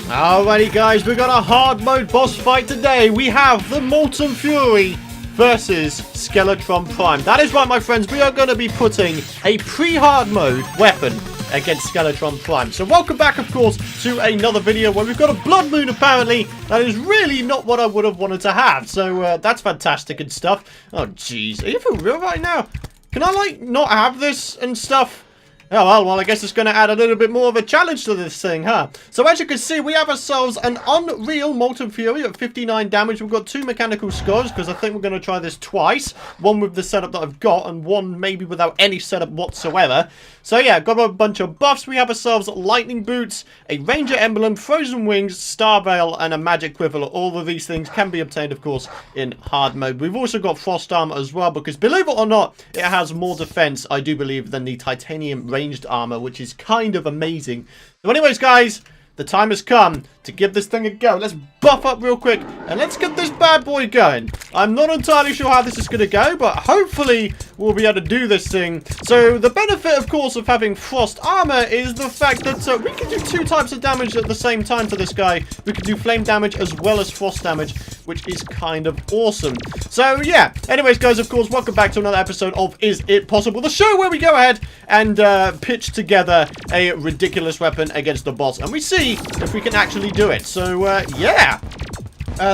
Alrighty guys, we got a hard mode boss fight today. We have the Molten Fury versus Skeletron Prime. That is right, my friends, we are going to be putting a pre-hard mode weapon against Skeletron Prime. So welcome back, of course, to another video where we've got a blood moon, apparently. That is really not what I would have wanted to have. So that's fantastic and stuff. Oh, jeez. Are you for real right now? Can I, like, not have this and stuff? Oh, well, I guess it's going to add a little bit more of a challenge to this thing, huh? So, as you can see, we have ourselves an unreal Molten Fury at 59 damage. We've got 2 mechanical scores, because I think we're going to try this twice. One with the setup that I've got, and one maybe without any setup whatsoever. So, yeah, got a bunch of buffs. We have ourselves lightning boots, a ranger emblem, frozen wings, star veil, and a magic quiver. All of these things can be obtained, of course, in hard mode. We've also got frost armor as well, because believe it or not, it has more defense, I do believe, than the titanium ranged armor, which is kind of amazing. So anyways, guys, the time has come to give this thing a go. Let's buff up real quick and let's get this bad boy going. I'm not entirely sure how this is going to go, but hopefully we'll be able to do this thing. So the benefit, of course, of having frost armor is the fact that we can do 2 types of damage at the same time to this guy. We can do flame damage as well as frost damage, which is kind of awesome. So yeah, anyways, guys, of course, welcome back to another episode of Is It Possible, the show where we go ahead and pitch together a ridiculous weapon against the boss, and we see if we can actually do it. So yeah,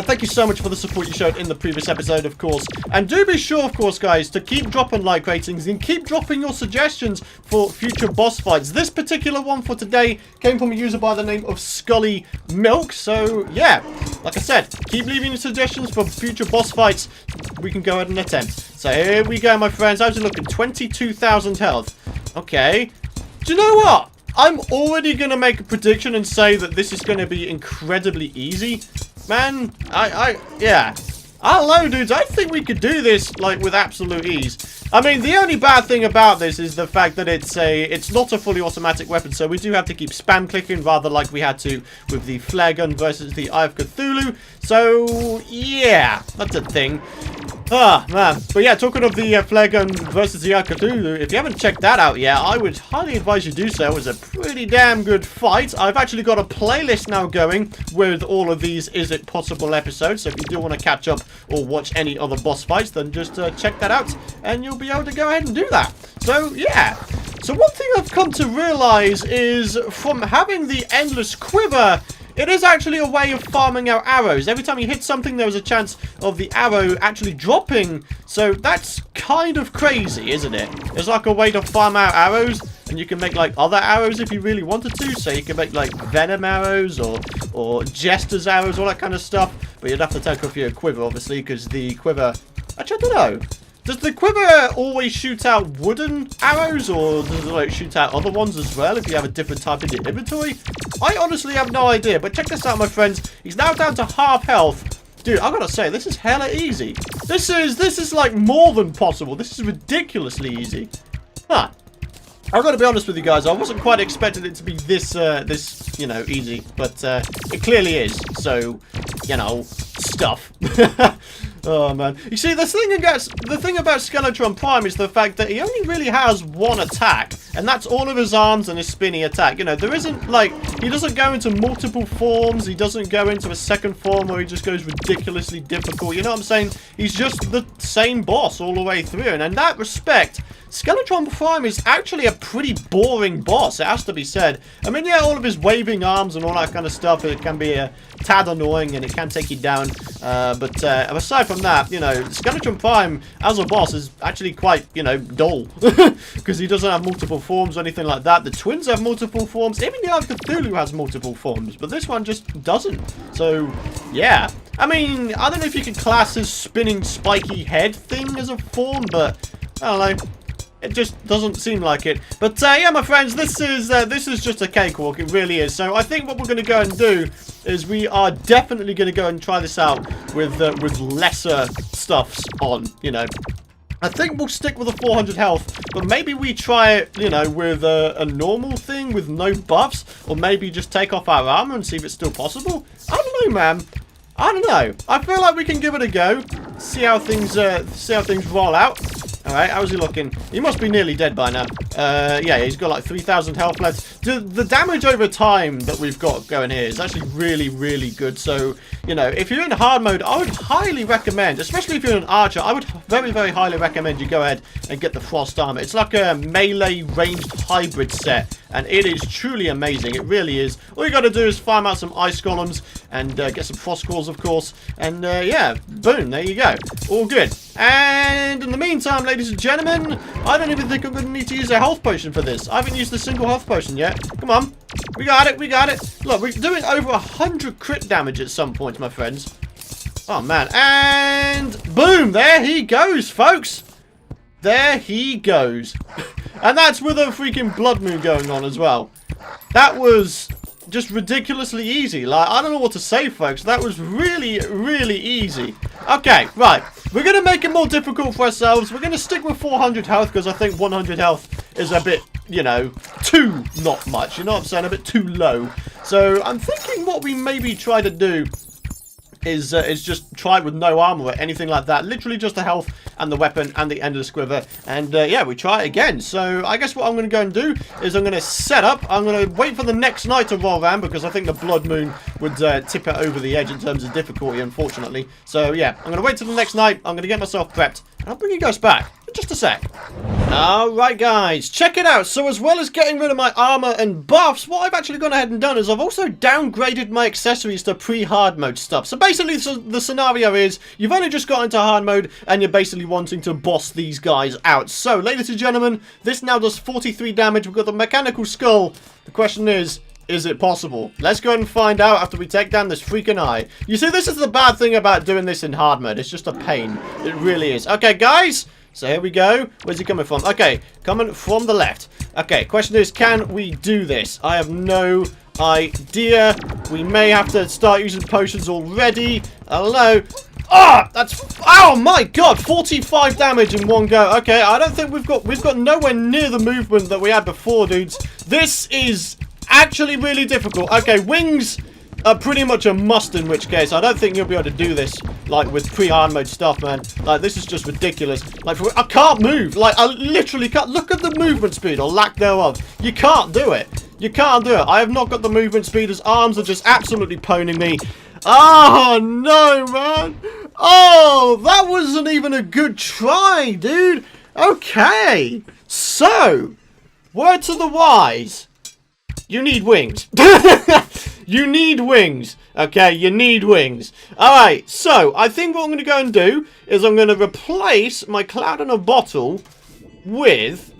thank you so much for the support you showed in the previous episode, of course. And do be sure, of course, guys, to keep dropping like ratings and keep dropping your suggestions for future boss fights. This particular one for today came from a user by the name of Scully Milk. So, yeah, like I said, keep leaving your suggestions for future boss fights we can go ahead and attempt. So, here we go, my friends. How's it looking? 22,000 health. Okay. Do you know what? I'm already going to make a prediction and say that this is going to be incredibly easy. Man, yeah. I don't know, dudes. I think we could do this, like, with absolute ease. I mean, the only bad thing about this is the fact that it's not a fully automatic weapon, so we do have to keep spam clicking, rather like we had to with the flare gun versus the Eye of Cthulhu. So, yeah, that's a thing. Ah, man. But yeah, talking of the flare gun versus the Eye of Cthulhu, if you haven't checked that out yet, I would highly advise you do so. It was a pretty damn good fight. I've actually got a playlist now going with all of these Is It Possible episodes, so if you do want to catch up or watch any other boss fights, then just check that out, and you'll be able to go ahead and do that. So, yeah. So one thing I've come to realize is from having the endless quiver, it is actually a way of farming out arrows. Every time you hit something, there was a chance of the arrow actually dropping. So that's kind of crazy, isn't it? It's like a way to farm out arrows, and you can make, like, other arrows if you really wanted to. So you can make, like, venom arrows or jester's arrows, all that kind of stuff. But you'd have to take off your quiver, obviously, because the quiver... Actually, I don't know. Does the quiver always shoot out wooden arrows, or does it, like, shoot out other ones as well if you have a different type in your inventory? I honestly have no idea, but check this out, my friends. He's now down to half health. Dude, I gotta say, this is hella easy. This is like more than possible. This is ridiculously easy. Huh. I've got to be honest with you guys, I wasn't quite expecting it to be this, you know, easy, but it clearly is. So, you know, stuff. Oh, man. You see, the thing about Skeletron Prime is the fact that he only really has one attack, and that's all of his arms and his spinny attack. You know, there isn't, like, he doesn't go into multiple forms, he doesn't go into a second form where he just goes ridiculously difficult. You know what I'm saying? He's just the same boss all the way through, and in that respect, Skeletron Prime is actually a pretty boring boss, it has to be said. I mean, yeah, all of his waving arms and all that kind of stuff, it can be a tad annoying and it can take you down. But aside from that, you know, Skeletron Prime as a boss is actually quite, you know, dull. Because he doesn't have multiple forms or anything like that. The twins have multiple forms. Even the Eye of Cthulhu has multiple forms. But this one just doesn't. So, yeah. I mean, I don't know if you can class his spinning spiky head thing as a form, but I don't know. It just doesn't seem like it. But yeah, my friends, this is just a cakewalk. It really is. So I think what we're going to go and do is we are definitely going to go and try this out with lesser stuffs on. You know, I think we'll stick with a 400 health, but maybe we try it, you know, with a normal thing with no buffs, or maybe just take off our armor and see if it's still possible. I don't know, man. I don't know. I feel like we can give it a go. See how things roll out. Alright, how's he looking? He must be nearly dead by now. Yeah, he's got like 3,000 health left. The damage over time that we've got going here is actually really, really good. So, you know, if you're in hard mode, I would highly recommend, especially if you're an archer, I would very, very highly recommend you go ahead and get the frost armor. It's like a melee ranged hybrid set, and it is truly amazing. It really is. All you got to do is farm out some ice golems and get some frost cores, of course. And yeah, boom, there you go. All good. And in the meantime, ladies and gentlemen, I don't even think I'm going to need to use a health potion for this. I haven't used a single health potion yet. Come on. We got it. We got it. Look, we're doing over 100 crit damage at some point, my friends. Oh, man. And boom. There he goes, folks. There he goes. And that's with a freaking blood moon going on as well. That was just ridiculously easy. Like, I don't know what to say, folks. That was really, really easy. Okay, right. We're going to make it more difficult for ourselves. We're going to stick with 400 health because I think 100 health is a bit, you know, too not much. You know what I'm saying? A bit too low. So I'm thinking what we maybe try to do is just try it with no armor or anything like that. Literally just the health and the weapon and the end of the squiver. And yeah, we try it again. So I guess what I'm going to go and do is I'm going to set up. I'm going to wait for the next night to roll around because I think the blood moon would tip it over the edge in terms of difficulty, unfortunately. So yeah, I'm going to wait till the next night. I'm going to get myself prepped. And I'll bring you guys back in just a sec. Alright guys, check it out. So as well as getting rid of my armor and buffs, what I've actually gone ahead and done is I've also downgraded my accessories to pre-hard mode stuff. So basically the scenario is you've only just got into hard mode and you're basically wanting to boss these guys out. So ladies and gentlemen, this now does 43 damage. We've got the mechanical skull. The question is it possible? Let's go and find out after we take down this freaking eye. You see, this is the bad thing about doing this in hard mode. It's just a pain. It really is. Okay, guys. So here we go. Where's he coming from? Okay, coming from the left. Okay, question is, can we do this? I have no idea. We may have to start using potions already. Hello. Ah, oh my god, 45 damage in one go. Okay, I don't think we've got nowhere near the movement that we had before, dudes. This is actually really difficult. Okay, wings are pretty much a must, in which case I don't think you'll be able to do this like with pre-hard mode stuff, man. Like, this is just ridiculous. Like, I can't move. Like, I literally can't. Look at the movement speed or lack thereof. You can't do it. You can't do it. I have not got the movement speed. His arms are just absolutely poning me. Oh no, man. Oh, that wasn't even a good try, dude. Okay, so word to the wise, you need wings. You need wings. Okay, you need wings. Alright, so I think what I'm going to go and do is I'm going to replace my cloud in a bottle with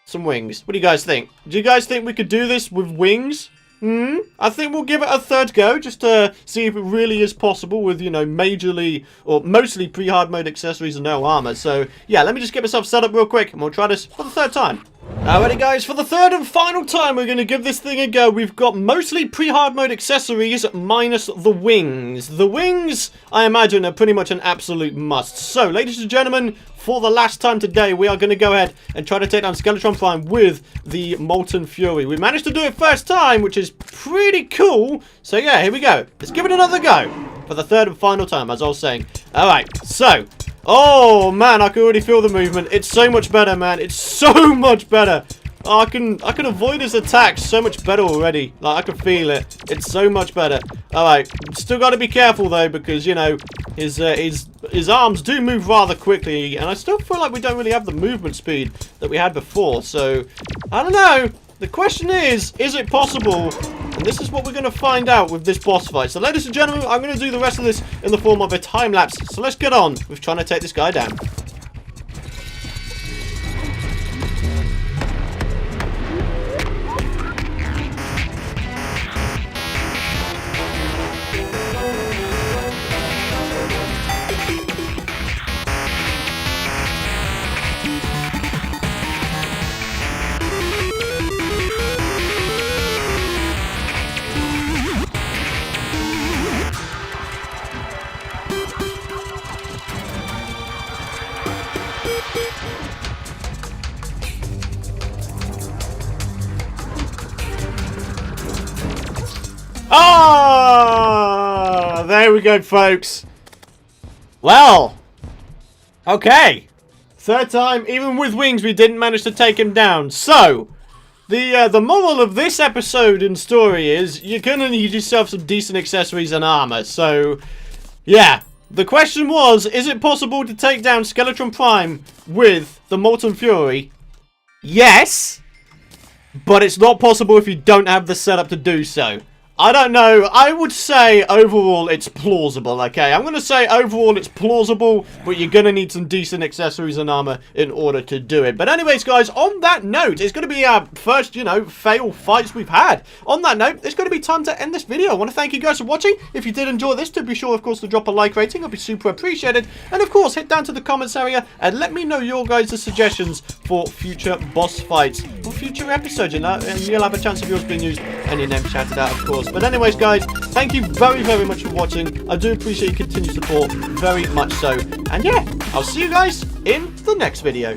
some wings. What do you guys think? Do you guys think we could do this with wings? I think we'll give it a third go just to see if it really is possible with, you know, majorly or mostly pre-hard mode accessories and no armor. So, yeah, let me just get myself set up real quick and we'll try this for the third time. Alrighty guys, for the third and final time we're going to give this thing a go. We've got mostly pre-hard mode accessories minus the wings. The wings, I imagine, are pretty much an absolute must. So, ladies and gentlemen, for the last time today, we are going to go ahead and try to take down Skeletron Prime with the Molten Fury. We managed to do it first time, which is pretty cool. So yeah, here we go. Let's give it another go for the third and final time, as I was saying. Alright, so, oh man, I can already feel the movement. It's so much better, man. It's so much better. Oh, I can avoid his attacks so much better already. Like, I can feel it. It's so much better. Alright, still got to be careful though, because, you know, his arms do move rather quickly, and I still feel like we don't really have the movement speed that we had before. So, I don't know. The question is it possible? And this is what we're going to find out with this boss fight. So, ladies and gentlemen, I'm going to do the rest of this in the form of a time lapse. So, let's get on with trying to take this guy down. There we go, folks. Well, okay. Third time, even with wings, we didn't manage to take him down. So, the moral of this episode and story is you're gonna need yourself some decent accessories and armor. So, yeah. The question was, is it possible to take down Skeletron Prime with the Molten Fury? Yes. But it's not possible if you don't have the setup to do so. I don't know. I would say overall it's plausible, okay? I'm going to say overall it's plausible, but you're going to need some decent accessories and armor in order to do it. But anyways, guys, on that note, it's going to be our first, fail fights we've had. On that note, it's going to be time to end this video. I want to thank you guys for watching. If you did enjoy this, do be sure, of course, to drop a like rating. I'd be super appreciated. And, of course, head down to the comments area and let me know your guys' suggestions for future boss fights or future episodes, and you'll have a chance of yours being used and your name shouted out, of course. But anyways, guys, thank you very, very much for watching. I do appreciate your continued support, very much so. And yeah, I'll see you guys in the next video.